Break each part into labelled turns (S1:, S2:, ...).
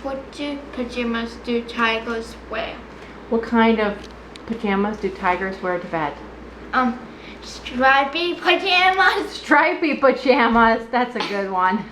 S1: What do pajamas do tigers wear?
S2: What kind of pajamas do tigers wear to bed?
S1: Stripy pajamas.
S2: Stripy pajamas. That's a good one.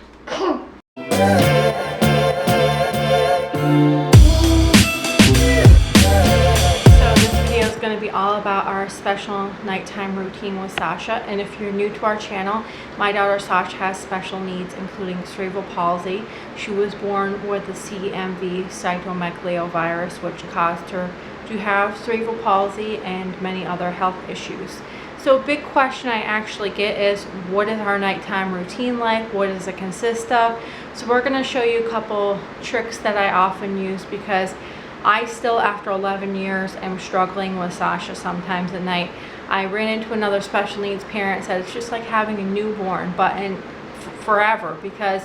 S2: Going to be all about our special nighttime routine with Sasha. And if you're new to our channel, my daughter Sasha has special needs, including cerebral palsy. She was born with the CMV cytomegalovirus, which caused her to have cerebral palsy and many other health issues. So a big question I actually get is, what is our nighttime routine like? What does it consist of? So we're going to show you a couple tricks that I often use, because I still, after 11 years, am struggling with Sasha sometimes at night. I ran into another special needs parent, said it's just like having a newborn, but forever, because,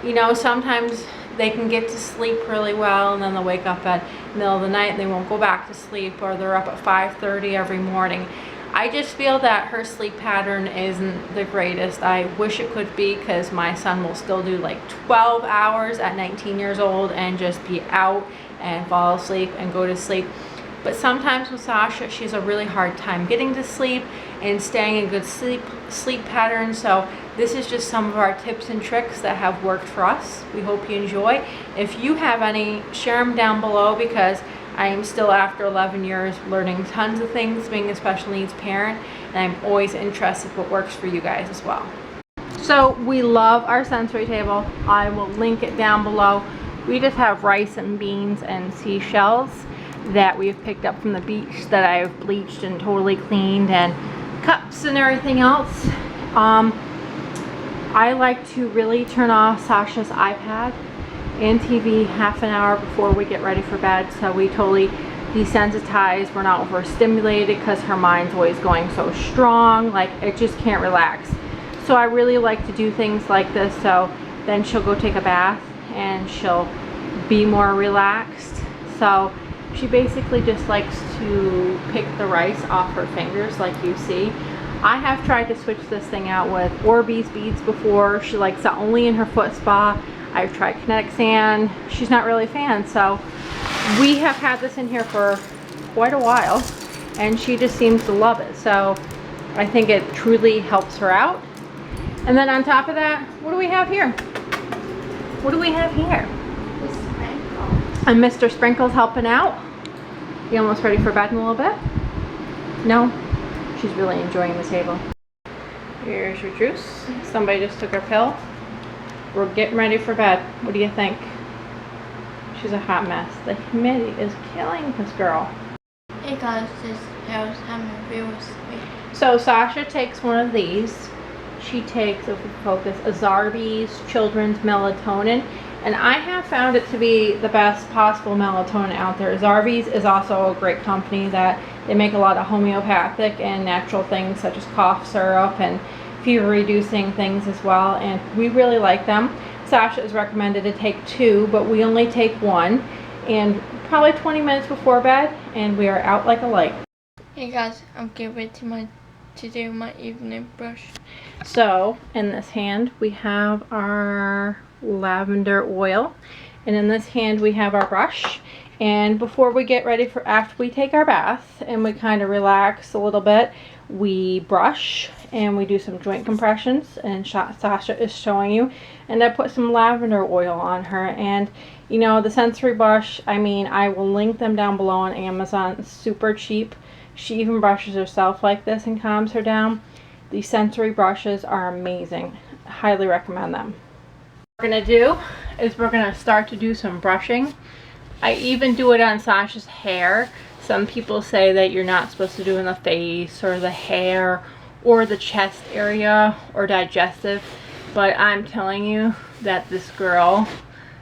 S2: you know, sometimes they can get to sleep really well and then they'll wake up at the middle of the night and they won't go back to sleep, or they're up at 5:30 every morning. I just feel that her sleep pattern isn't the greatest. I wish it could be, because my son will still do like 12 hours at 19 years old and just be out and fall asleep and go to sleep. But sometimes with Sasha, she has a really hard time getting to sleep and staying in good sleep pattern. So this is just some of our tips and tricks that have worked for us. We hope you enjoy. If you have any, share them down below, because I am still, after 11 years, learning tons of things being a special needs parent, and I'm always interested what works for you guys as well. So we love our sensory table. I will link it down below. We just have rice and beans and seashells that we've picked up from the beach that I've bleached and totally cleaned, and cups and everything else. I like to really turn off Sasha's iPad and TV half an hour before we get ready for bed, so we totally desensitize. We're not overstimulated, because her mind's always going so strong, like it just can't relax. So I really like to do things like this, so then she'll go take a bath and she'll be more relaxed. So she basically just likes to pick the rice off her fingers, like you see. I have tried to switch this thing out with Orbeez beads before. She likes that only in her foot spa. I've tried kinetic sand. She's not really a fan, so we have had this in here for quite a while and she just seems to love it. So I think it truly helps her out. And then on top of that, what do we have here? What do we have here? And Mr. Sprinkle's helping out. You almost ready for bed in a little bit? No? She's really enjoying the table. Here's your juice. Somebody just took her pill. We're getting ready for bed. What do you think? She's a hot mess. The humidity is killing this girl.
S1: Hey guys, this house having real sleep.
S2: So Sasha takes one of these. She takes, if we focus, a Zarbee's Children's Melatonin. And I have found it to be the best possible melatonin out there. Zarbee's is also a great company that they make a lot of homeopathic and natural things, such as cough syrup and fever reducing things as well. And we really like them. Sasha is recommended to take 2, but we only take 1. And probably 20 minutes before bed, and we are out like a light.
S1: Hey guys, I'm getting ready to do my evening brush.
S2: So in this hand we have our lavender oil, and in this hand we have our brush. And before we get ready for, after we take our bath and we kind of relax a little bit, we brush and we do some joint compressions, and Sasha is showing you. And I put some lavender oil on her. And you know, the sensory brush, I mean, I will link them down below on Amazon. It's super cheap. She even brushes herself like this and calms her down. These sensory brushes are amazing. Highly recommend them. What we're going to do is we're going to start to do some brushing. I even do it on Sasha's hair. Some people say that you're not supposed to do it in the face or the hair or the chest area or digestive, but I'm telling you that this girl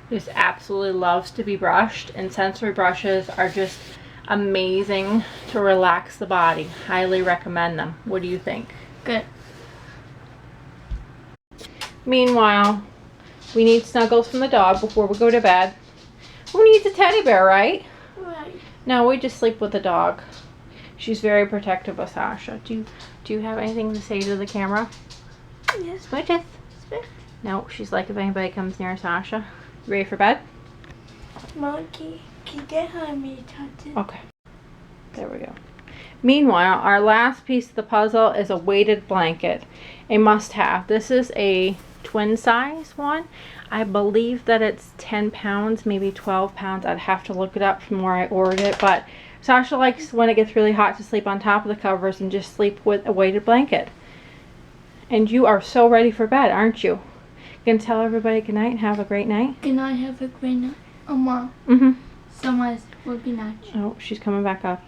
S2: just absolutely loves to be brushed, and sensory brushes are just amazing to relax the body. Highly recommend them. What do you think?
S1: Good.
S2: Meanwhile, we need snuggles from the dog before we go to bed. Who needs a teddy bear, right?
S1: Right.
S2: No, we just sleep with the dog. She's very protective of Sasha. Do you have anything to say to the camera?
S1: Yes.
S2: Switches. No, she's like, if anybody comes near Sasha. You ready for bed?
S1: Monkey, can you get her me touch it?
S2: Okay. There we go. Meanwhile, our last piece of the puzzle is a weighted blanket. A must-have. This is a twin size one. I believe that it's 10 pounds, maybe 12 pounds. I'd have to look it up from where I ordered it, but Sasha likes when it gets really hot to sleep on top of the covers and just sleep with a weighted blanket. And you are so ready for bed, aren't you? Gonna tell everybody good night and have a great night?
S1: Can I have a great night? Mom.
S2: Mm-hmm.
S1: Someone will be nice.
S2: Oh, she's coming back up.